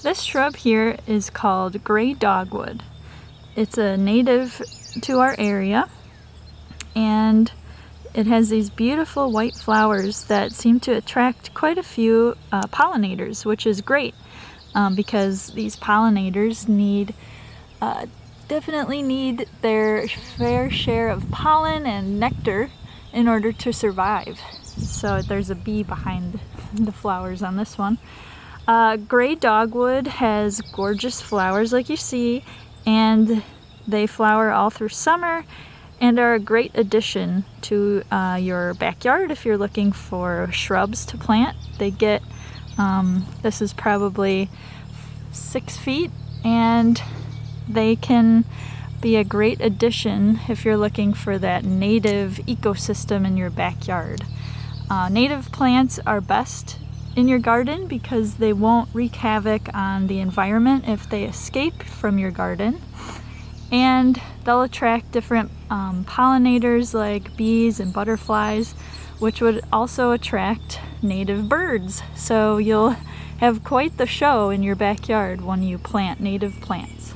This shrub here is called gray dogwood. It's a native to our area, and it has these beautiful white flowers that seem to attract quite a few pollinators, which is great because these pollinators definitely need their fair share of pollen and nectar in order to survive. So there's a bee behind the flowers on this one. Gray dogwood has gorgeous flowers like you see, and they flower all through summer and are a great addition to your backyard if you're looking for shrubs to plant. They get, this is probably 6 feet, and they can be a great addition if you're looking for that native ecosystem in your backyard. Native plants are best in your garden because they won't wreak havoc on the environment if they escape from your garden, and they'll attract different pollinators like bees and butterflies, which would also attract native birds. So you'll have quite the show in your backyard when you plant native plants.